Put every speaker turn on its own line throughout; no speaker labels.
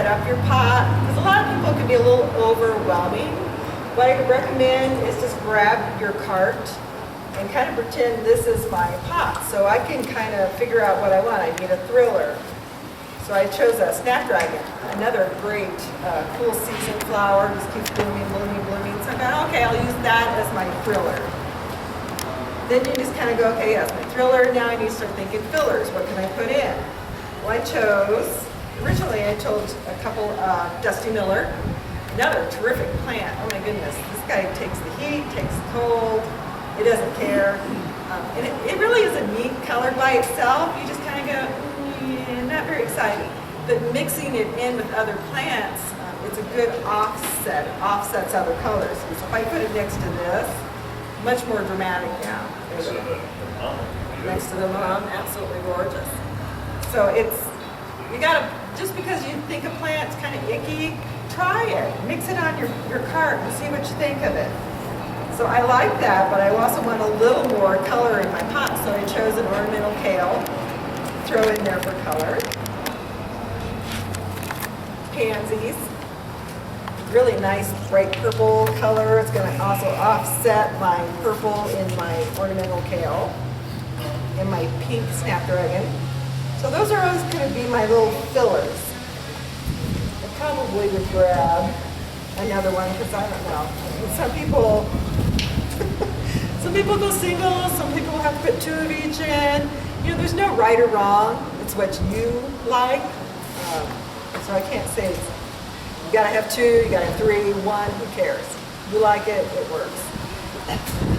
set up your pot, because a lot of people can be a little overwhelming. What I recommend is just grab your cart and kind of pretend this is my pot. So I can kind of figure out what I want. I need a thriller. So I chose a snapdragon, another great cool season flower, just keeps blooming, blooming, blooming. So I thought, okay, I'll use that as my thriller. Then you just kind of go, okay, that's my thriller. Now I need to start thinking fillers. What can I put in? Well, I chose, originally I chose a couple, Dusty Miller, another terrific plant. Oh my goodness, this guy takes the heat, takes the cold, he doesn't care. And it really is a neat color by itself. You just kind of go, not very exciting. But mixing it in with other plants, it's a good offset, offsets other colors. So if I put it next to this, much more dramatic now. Next to the mom, absolutely gorgeous. So it's, you gotta, just because you think a plant's kind of icky, try it. Mix it on your cart and see what you think of it. So I like that, but I also want a little more color in my pot, so I chose an ornamental kale. Throw in there for color. Pansies. Really nice bright purple color. It's going to also offset my purple in my ornamental kale and my pink snapdragon. So those are always going to be my little fillers. I probably would grab another one because I don't know. Some people go single, some people have to put two of each in. You know, there's no right or wrong. It's what you like. So I can't say you gotta have two, you gotta have three, one, who cares? You like it, it works.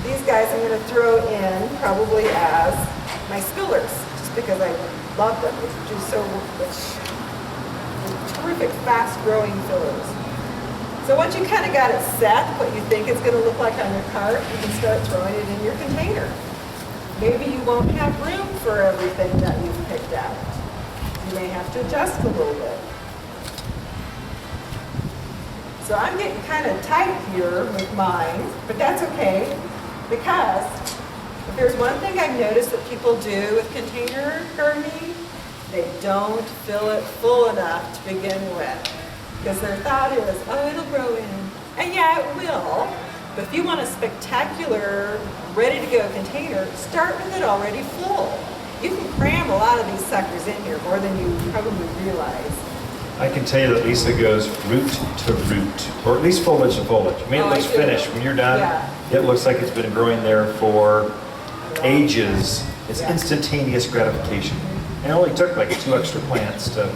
These guys I'm gonna throw in probably as my spillers, just because I love them. It's just so terrific, fast-growing fillers. So once you kind of got it set, what you think it's gonna look like on your cart, you can start throwing it in your container. Maybe you won't have room for everything that you've picked out. You may have to adjust a little bit. So I'm getting kind of tight here with mine, but that's okay, because if there's one thing I've noticed that people do with container gardening, they don't fill it full enough to begin with. Because their thought is, oh, it'll grow in. And yeah, it will. But if you want a spectacular, ready-to-go container, start with it already full. You can cram a lot of these suckers in here, more than you probably realize.
I can tell you that Lisa goes root to root, or at least foliage to foliage. I mean, it looks finished. When you're done, it looks like it's been growing there for ages. It's instantaneous gratification. And it only took like 2 extra plants to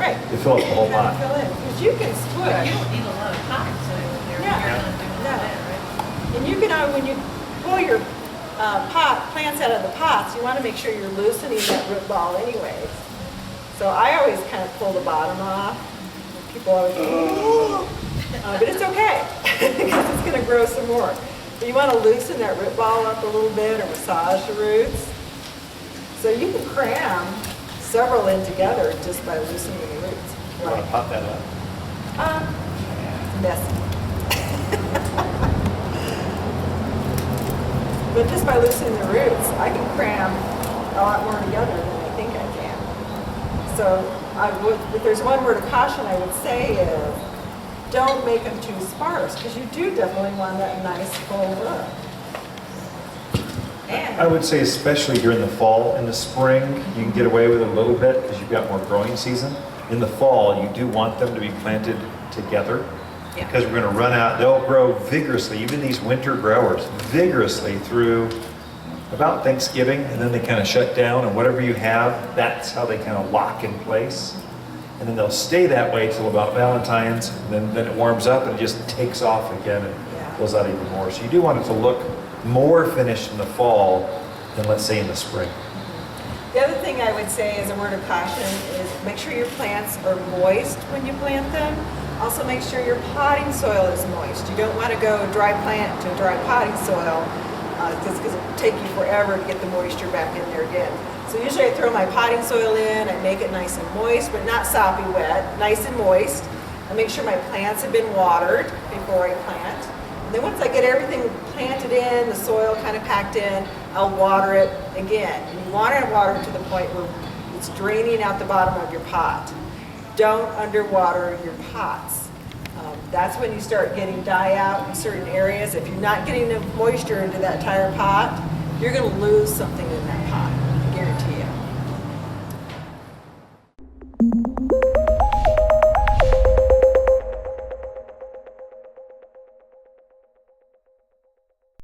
fill up the whole pot.
Because you can split.
You don't need a lot of topsoil in there.
Yeah. And you can, when you pull your plants out of the pots, you want to make sure you're loosening that root ball anyways. So I always kind of pull the bottom off. People always go, but it's okay, because it's going to grow some more. But you want to loosen that root ball up a little bit or massage the roots. So you can cram several in together just by loosening the roots.
You want to pop that up?
Messy. But just by loosening the roots, I can cram a lot more together than I think I can. So if there's one word of caution I would say is, don't make them too sparse, because you do definitely want that nice full look.
I would say especially during the fall and the spring, you can get away with it a little bit because you've got more growing season. In the fall, you do want them to be planted together because we're going to run out. They'll grow vigorously, even these winter growers, vigorously through about Thanksgiving, and then they kind of shut down, and whatever you have, that's how they kind of lock in place. And then they'll stay that way till about Valentine's, and then it warms up and it just takes off again and goes out even more. So you do want it to look more finished in the fall than, let's say, in the spring.
The other thing I would say as a word of caution is make sure your plants are moist when you plant them. Also make sure your potting soil is moist. You don't want to go dry plant to dry potting soil because it'll take you forever to get the moisture back in there again. So usually I throw my potting soil in, I make it nice and moist, but not soppy wet, nice and moist. I make sure my plants have been watered before I plant. And then once I get everything planted in, the soil kind of packed in, I'll water it again. And you want to water it to the point where it's draining out the bottom of your pot. don't underwater your pots. That's when you start getting die out in certain areas. If you're not getting enough moisture into that entire pot, you're going to lose something in that pot.